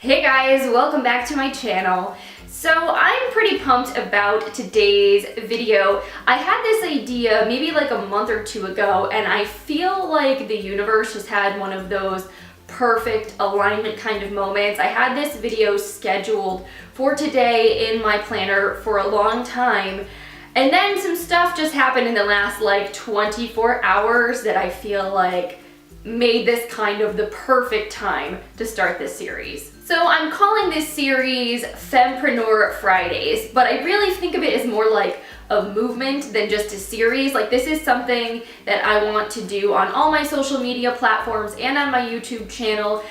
Hey guys, welcome back to my channel. So I'm pretty pumped about today's video. I had this idea maybe like a month or two ago, and I feel like the universe just had one of those perfect alignment kind of moments. I had this video scheduled for today in my planner for a long time, and then some stuff just happened in the last like 24 hours that I feel like made this kind of the perfect time to start this series. So I'm calling this series Fempreneur Fridays, but I really think of it as more like a movement than just a series. Like, this is something that I want to do on all my social media platforms and on my YouTube channel.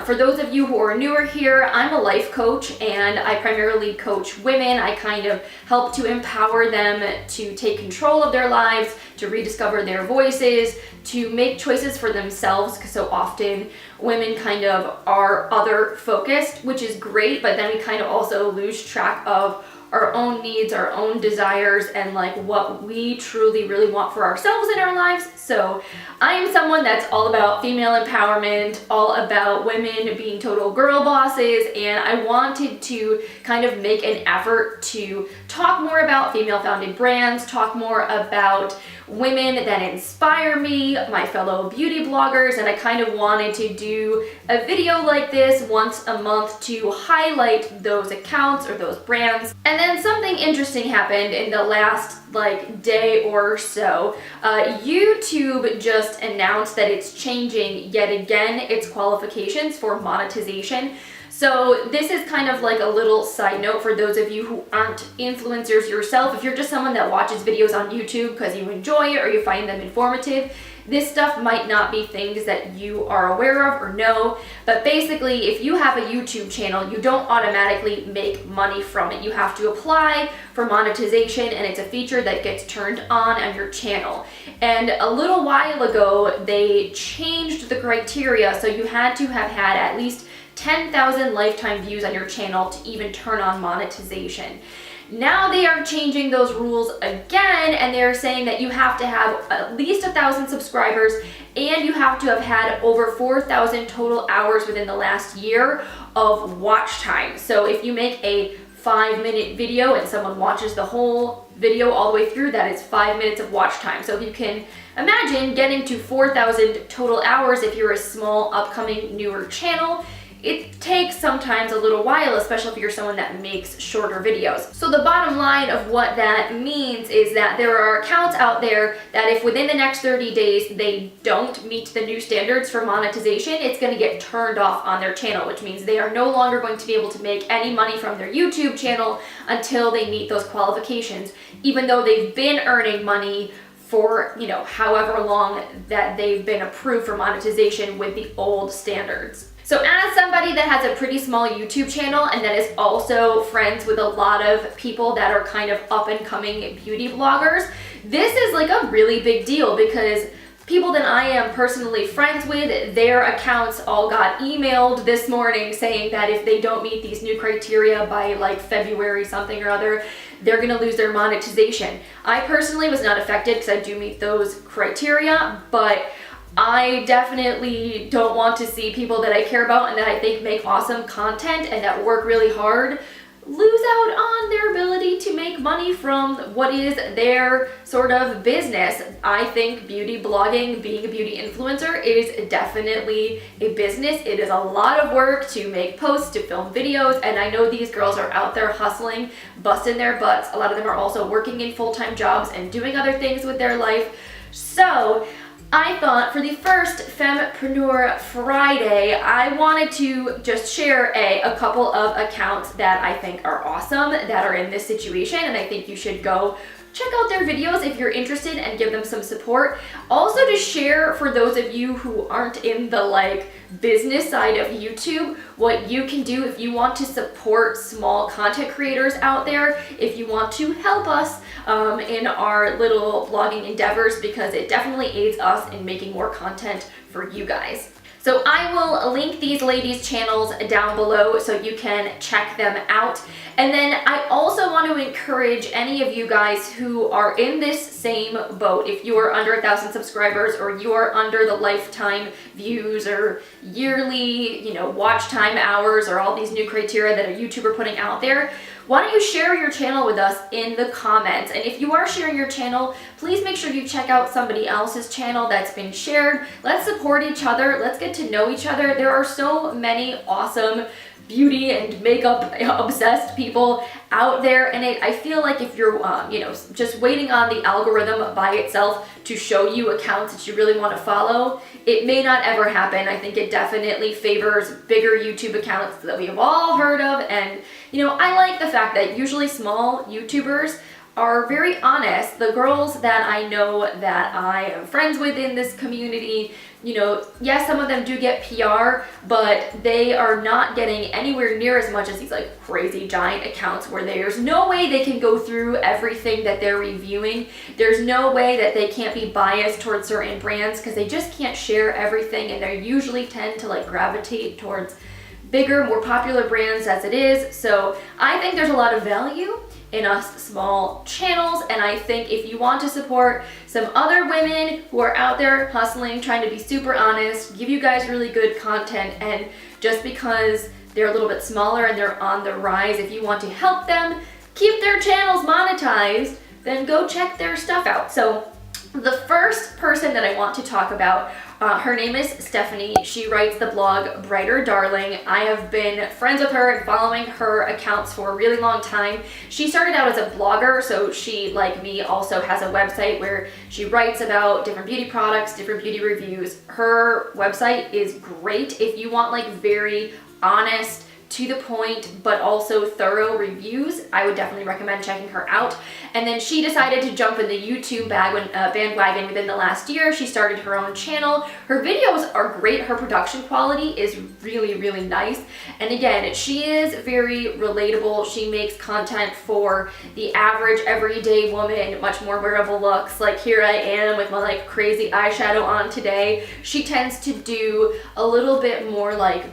For those of you who are newer here, I'm a life coach and I primarily coach women. I kind of help to empower them to take control of their lives, to rediscover their voices, to make choices for themselves, because so often women kind of are other focused, which is great, but then we kind of also lose track of our own needs, our own desires, and like what we truly really want for ourselves in our lives. So I am someone that's all about female empowerment, all about women being total girl bosses, and I wanted to kind of make an effort to talk more about female founded brands, talk more about women that inspire me, my fellow beauty bloggers, and I kind of wanted to do a video like this once a month to highlight those accounts or those brands. And then something interesting happened in the last like day or so. YouTube just announced that it's changing yet again its qualifications for monetization. So this is kind of like a little side note for those of you who aren't influencers yourself. If you're just someone that watches videos on YouTube because you enjoy it or you find them informative, this stuff might not be things that you are aware of or know. But basically, if you have a YouTube channel, you don't automatically make money from it. You have to apply for monetization, and it's a feature that gets turned on your channel. And a little while ago, they changed the criteria, so you had to have had at least 10,000 lifetime views on your channel to even turn on monetization. Now they are changing those rules again, and they're saying that you have to have at least 1,000 subscribers and you have to have had over 4,000 total hours within the last year of watch time. So if you make a 5-minute video and someone watches the whole video all the way through, that is 5 minutes of watch time. So if you can imagine getting to 4,000 total hours if you're a small, upcoming, newer channel, it takes sometimes a little while, especially if you're someone that makes shorter videos. So the bottom line of what that means is that there are accounts out there that if within the next 30 days they don't meet the new standards for monetization, it's going to get turned off on their channel, which means they are no longer going to be able to make any money from their YouTube channel until they meet those qualifications, even though they've been earning money for, you know, however long that they've been approved for monetization with the old standards. So as somebody that has a pretty small YouTube channel and that is also friends with a lot of people that are kind of up and coming beauty bloggers, this is like a really big deal because people that I am personally friends with, their accounts all got emailed this morning saying that if they don't meet these new criteria by like February something or other, they're gonna lose their monetization. I personally was not affected because I do meet those criteria, but I definitely don't want to see people that I care about and that I think make awesome content and that work really hard lose out on their ability to make money from what is their sort of business. I think beauty blogging, being a beauty influencer, is definitely a business. It is a lot of work to make posts, to film videos, and I know these girls are out there hustling, busting their butts. A lot of them are also working in full-time jobs and doing other things with their life. So I thought for the first Fempreneur Friday, I wanted to just share a couple of accounts that I think are awesome, that are in this situation, and I think you should go check out their videos if you're interested and give them some support. Also to share for those of you who aren't in the like business side of YouTube, what you can do if you want to support small content creators out there, if you want to help us in our little blogging endeavors, because it definitely aids us in making more content for you guys. So I will link these ladies' channels down below so you can check them out. And then I also want to encourage any of you guys who are in this same boat, if you are under 1,000 subscribers or you are under the lifetime views or yearly, watch time hours or all these new criteria that a YouTuber putting out there, why don't you share your channel with us in the comments? And if you are sharing your channel, please make sure you check out somebody else's channel that's been shared. Let's support each other. Let's get to know each other. There are so many awesome beauty and makeup obsessed people out there, and I feel like if you're just waiting on the algorithm by itself to show you accounts that you really want to follow, it may not ever happen. I think it definitely favors bigger YouTube accounts that we have all heard of, and I like the fact that usually small YouTubers are very honest. The girls that I know that I am friends with in this community, yes, some of them do get PR, but they are not getting anywhere near as much as these like crazy giant accounts where there's no way they can go through everything that they're reviewing. There's no way that they can't be biased towards certain brands because they just can't share everything, and they usually tend to like gravitate towards bigger, more popular brands as it is. So I think there's a lot of value in us small channels, and I think if you want to support some other women who are out there hustling, trying to be super honest, give you guys really good content, and just because they're a little bit smaller and they're on the rise, if you want to help them keep their channels monetized, then go check their stuff out. So the first person that I want to talk about, her name is Steffanie. She writes the blog Brighter Darling. I have been friends with her and following her accounts for a really long time. She started out as a blogger, so she, like me, also has a website where she writes about different beauty products, different beauty reviews. Her website is great if you want like very honest, to the point, but also thorough reviews. I would definitely recommend checking her out. And then she decided to jump in the YouTube bandwagon within the last year. She started her own channel. Her videos are great. Her production quality is really, really nice. And again, she is very relatable. She makes content for the average everyday woman, much more wearable looks. Like here I am with my like crazy eyeshadow on today. She tends to do a little bit more like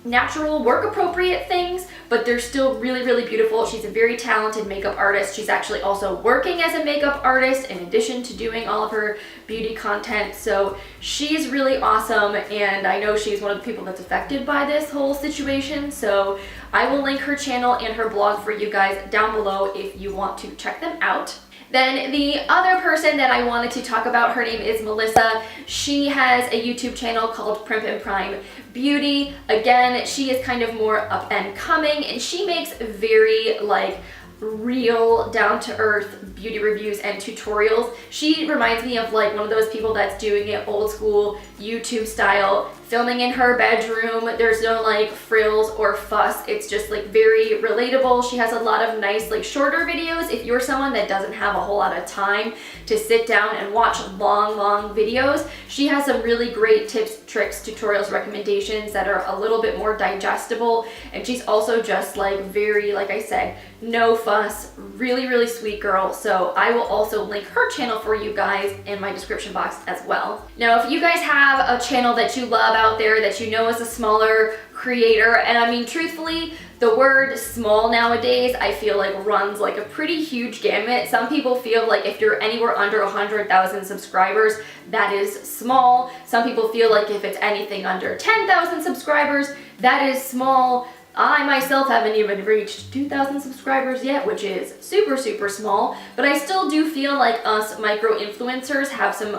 natural, work appropriate things, but they're still really, really beautiful. She's a very talented makeup artist. She's actually also working as a makeup artist in addition to doing all of her beauty content. So she's really awesome, and I know she's one of the people that's affected by this whole situation. So I will link her channel and her blog for you guys down below if you want to check them out. Then the other person that I wanted to talk about, her name is Melissa. She has a YouTube channel called Primp and Prime Beauty. Again, she is kind of more up and coming, and she makes very like real, down-to-earth beauty reviews and tutorials. She reminds me of like one of those people that's doing it old school YouTube style, filming in her bedroom. There's no like frills or fuss. It's just like very relatable. She has a lot of nice like shorter videos. If you're someone that doesn't have a whole lot of time to sit down and watch long videos, she has some really great tips, tricks, tutorials, recommendations that are a little bit more digestible. And she's also just like very, like I said, no fuss, really, really sweet girl. So I will also link her channel for you guys in my description box as well. Now, if you guys have a channel that you love out there that you know is a smaller creator, and I mean truthfully, the word small nowadays I feel like runs like a pretty huge gamut. Some people feel like if you're anywhere under 100,000 subscribers, that is small. Some people feel like if it's anything under 10,000 subscribers, that is small. I myself haven't even reached 2,000 subscribers yet, which is super, super small, but I still do feel like us micro-influencers have some,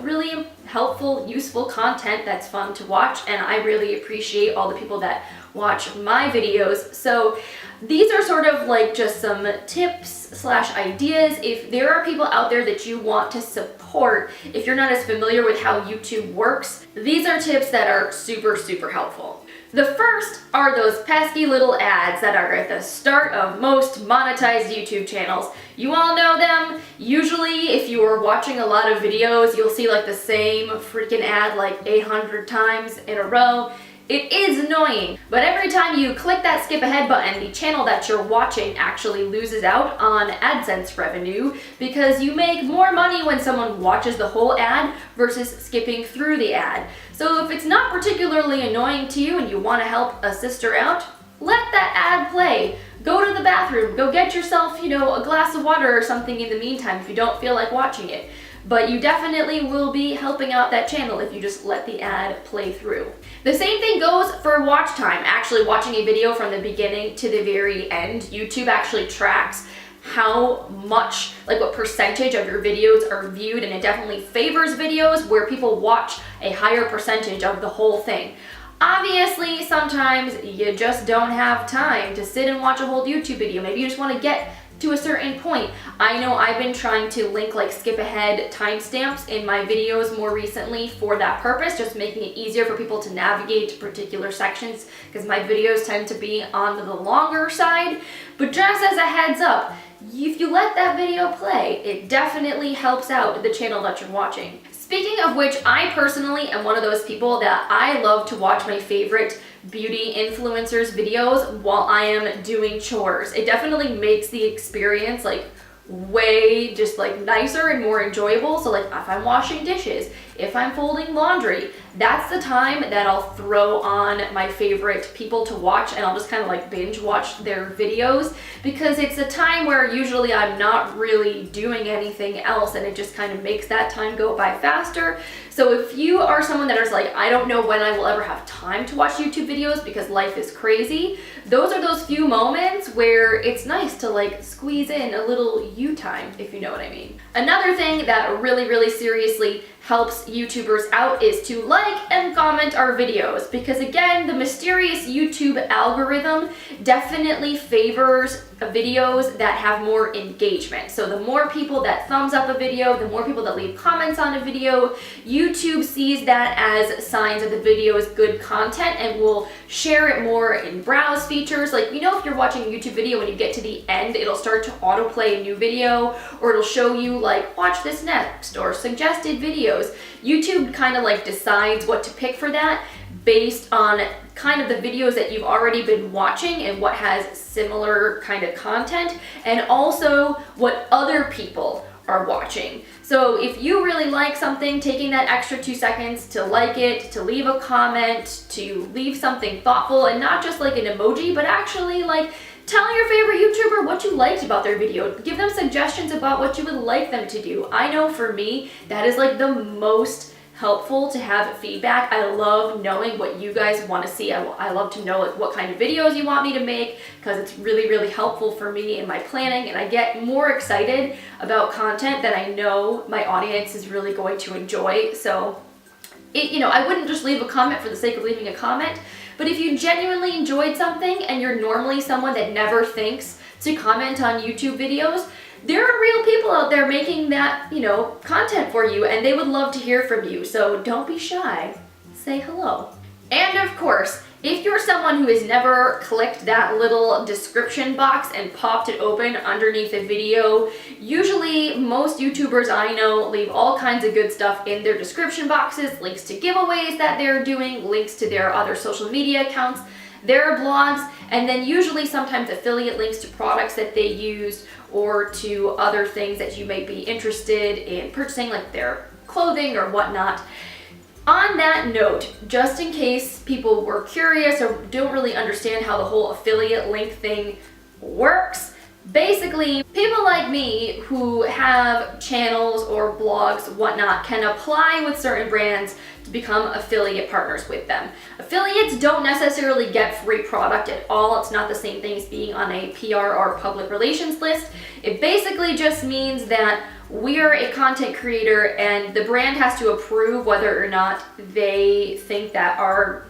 really helpful, useful content that's fun to watch, and I really appreciate all the people that watch my videos. So these are sort of like just some tips / ideas. If there are people out there that you want to support, if you're not as familiar with how YouTube works, these are tips that are super, super helpful. The first are those pesky little ads that are at the start of most monetized YouTube channels. You all know them. Usually, if you are watching a lot of videos, you'll see like the same freaking ad like 800 times in a row. It is annoying, but every time you click that skip ahead button, the channel that you're watching actually loses out on AdSense revenue because you make more money when someone watches the whole ad versus skipping through the ad. So if it's not particularly annoying to you and you want to help a sister out, let that ad play. Go to the bathroom, go get yourself, a glass of water or something in the meantime if you don't feel like watching it. But you definitely will be helping out that channel if you just let the ad play through. The same thing goes for watch time. Actually watching a video from the beginning to the very end, YouTube actually tracks how much, like what percentage of your videos are viewed, and it definitely favors videos where people watch a higher percentage of the whole thing. Obviously, sometimes you just don't have time to sit and watch a whole YouTube video. Maybe you just want to get to a certain point. I know I've been trying to link like skip ahead timestamps in my videos more recently for that purpose, just making it easier for people to navigate to particular sections because my videos tend to be on the longer side. But just as a heads up, if you let that video play, it definitely helps out the channel that you're watching. Speaking of which, I personally am one of those people that I love to watch my favorite beauty influencers videos while I am doing chores. It definitely makes the experience like way just like nicer and more enjoyable. So like if I'm washing dishes, if I'm folding laundry, that's the time that I'll throw on my favorite people to watch, and I'll just kind of like binge watch their videos because it's a time where usually I'm not really doing anything else, and it just kind of makes that time go by faster. So if you are someone that is like, I don't know when I will ever have time to watch YouTube videos because life is crazy, those are those few moments where it's nice to like squeeze in a little you time, if you know what I mean. Another thing that really seriously helps YouTubers out is to like and comment our videos, because again, the mysterious YouTube algorithm definitely favors videos that have more engagement. So the more people that thumbs up a video, the more people that leave comments on a video, YouTube sees that as signs that the video is good content and will share it more in browse features. Like, if you're watching a YouTube video, when you get to the end, it'll start to autoplay a new video, or it'll show you like, watch this next, or suggested videos. YouTube kind of like decides what to pick for that based on kind of the videos that you've already been watching and what has similar kind of content, and also what other people are watching. So if you really like something, taking that extra 2 seconds to like it, to leave a comment, to leave something thoughtful, and not just like an emoji, but actually like tell your favorite YouTuber what you liked about their video. Give them suggestions about what you would like them to do. I know for me, that is like the most helpful to have feedback. I love knowing what you guys want to see. I love to know like what kind of videos you want me to make, because it's really helpful for me in my planning, and I get more excited about content that I know my audience is really going to enjoy. So I wouldn't just leave a comment for the sake of leaving a comment, but if you genuinely enjoyed something and you're normally someone that never thinks to comment on YouTube videos, there are real people out there making that, content for you, and they would love to hear from you. So don't be shy. Say hello. And of course, if you're someone who has never clicked that little description box and popped it open underneath a video, usually most YouTubers I know leave all kinds of good stuff in their description boxes, links to giveaways that they're doing, links to their other social media accounts, their blogs, and then usually sometimes affiliate links to products that they use or to other things that you may be interested in purchasing, like their clothing or whatnot. On that note, just in case people were curious or don't really understand how the whole affiliate link thing works, basically, people like me who have channels or blogs, whatnot, can apply with certain brands to become affiliate partners with them. Affiliates don't necessarily get free product at all. It's not the same thing as being on a PR or public relations list. It basically just means that we're a content creator and the brand has to approve whether or not they think that our,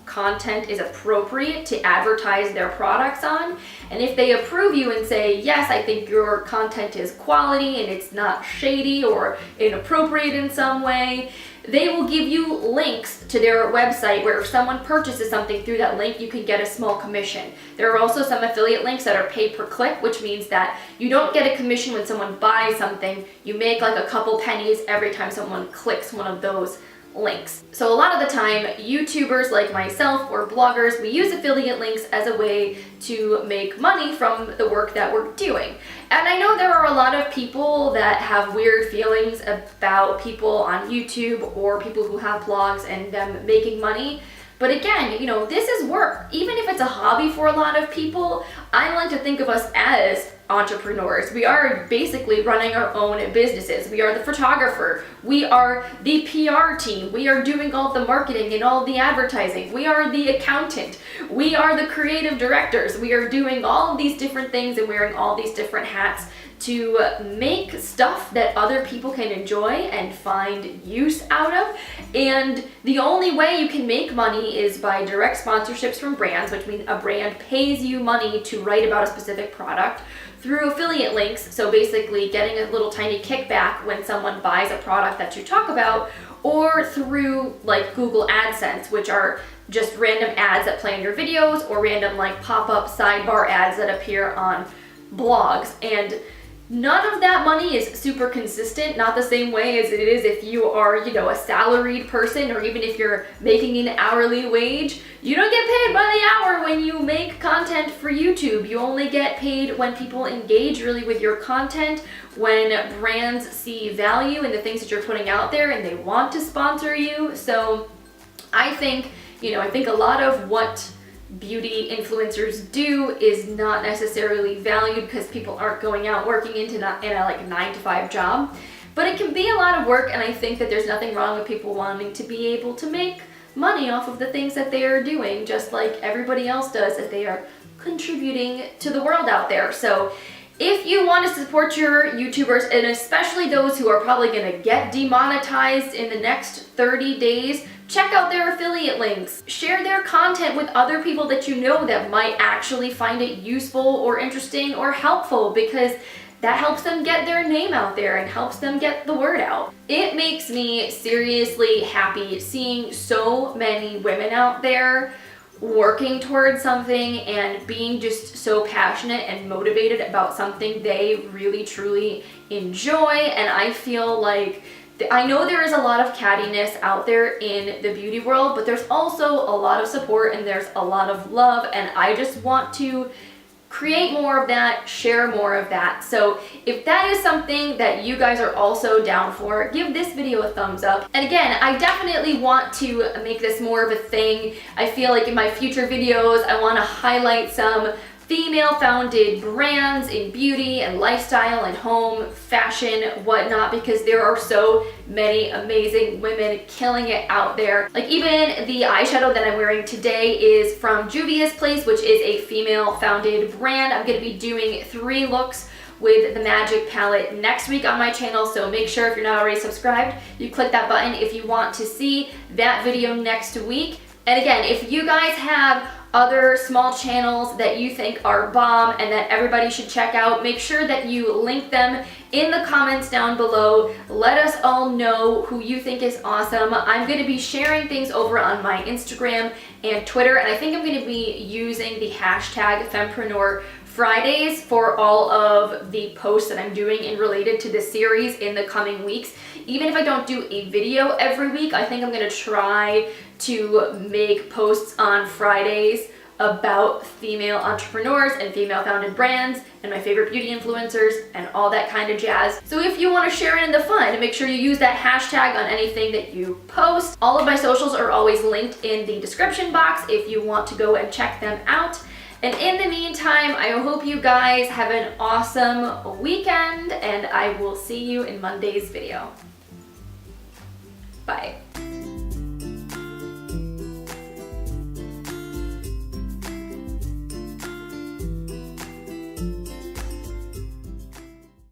content is appropriate to advertise their products on. And if they approve you and say, yes, I think your content is quality and it's not shady or inappropriate in some way, they will give you links to their website where if someone purchases something through that link, you can get a small commission. There are also some affiliate links that are pay per click, which means that you don't get a commission when someone buys something. You make like a couple pennies every time someone clicks one of those links. So a lot of the time, YouTubers like myself or bloggers, we use affiliate links as a way to make money from the work that we're doing. And I know there are a lot of people that have weird feelings about people on YouTube or people who have blogs and them making money. But again, you know, this is work. Even if it's a hobby for a lot of people, I like to think of us as entrepreneurs. We are basically running our own businesses. We are the photographer. We are the PR team. We are doing all the marketing and all the advertising. We are the accountant. We are the creative directors. We are doing all of these different things and wearing all these different hats to make stuff that other people can enjoy and find use out of. And the only way you can make money is by direct sponsorships from brands, which means a brand pays you money to write about a specific product, through affiliate links, so basically getting a little tiny kickback when someone buys a product that you talk about, or through like Google AdSense, which are just random ads that play in your videos, or random like pop-up sidebar ads that appear on blogs. And none of that money is super consistent, not the same way as it is if you are, you know, a salaried person, or even if you're making an hourly wage. You don't get paid by the hour when you make content for YouTube. You only get paid when people engage really with your content, when brands see value in the things that you're putting out there and they want to sponsor you. So I think, you know, I think a lot of what beauty influencers do is not necessarily valued because people aren't going out working in a like 9-to-5 job. But it can be a lot of work, and I think that there's nothing wrong with people wanting to be able to make money off of the things that they are doing, just like everybody else does if they are contributing to the world out there. So if you want to support your YouTubers, and especially those who are probably going to get demonetized in the next 30 days, check out their affiliate links. Share their content with other people that you know that might actually find it useful or interesting or helpful, because that helps them get their name out there and helps them get the word out. It makes me seriously happy seeing so many women out there working towards something and being just so passionate and motivated about something they really truly enjoy. And I feel like, I know there is a lot of cattiness out there in the beauty world, but there's also a lot of support and there's a lot of love, and I just want to create more of that, share more of that. So if that is something that you guys are also down for, give this video a thumbs up. And again, I definitely want to make this more of a thing. I feel like in my future videos, I want to highlight some female-founded brands in beauty and lifestyle and home, fashion, whatnot, because there are so many amazing women killing it out there. Like even the eyeshadow that I'm wearing today is from Juvia's Place, which is a female-founded brand. I'm going to be doing 3 looks with the Magic palette next week on my channel, so make sure if you're not already subscribed, you click that button if you want to see that video next week. And again, if you guys have other small channels that you think are bomb and that everybody should check out, make sure that you link them in the comments down below. Let us all know who you think is awesome. I'm going to be sharing things over on my Instagram and Twitter, and I think I'm going to be using the hashtag Fempreneur Fridays for all of the posts that I'm doing in related to this series in the coming weeks. Even if I don't do a video every week, I think I'm going to try to make posts on Fridays about female entrepreneurs and female founded brands and my favorite beauty influencers and all that kind of jazz. So if you want to share in the fun, make sure you use that hashtag on anything that you post. All of my socials are always linked in the description box if you want to go and check them out. And in the meantime, I hope you guys have an awesome weekend, and I will see you in Monday's video. Bye.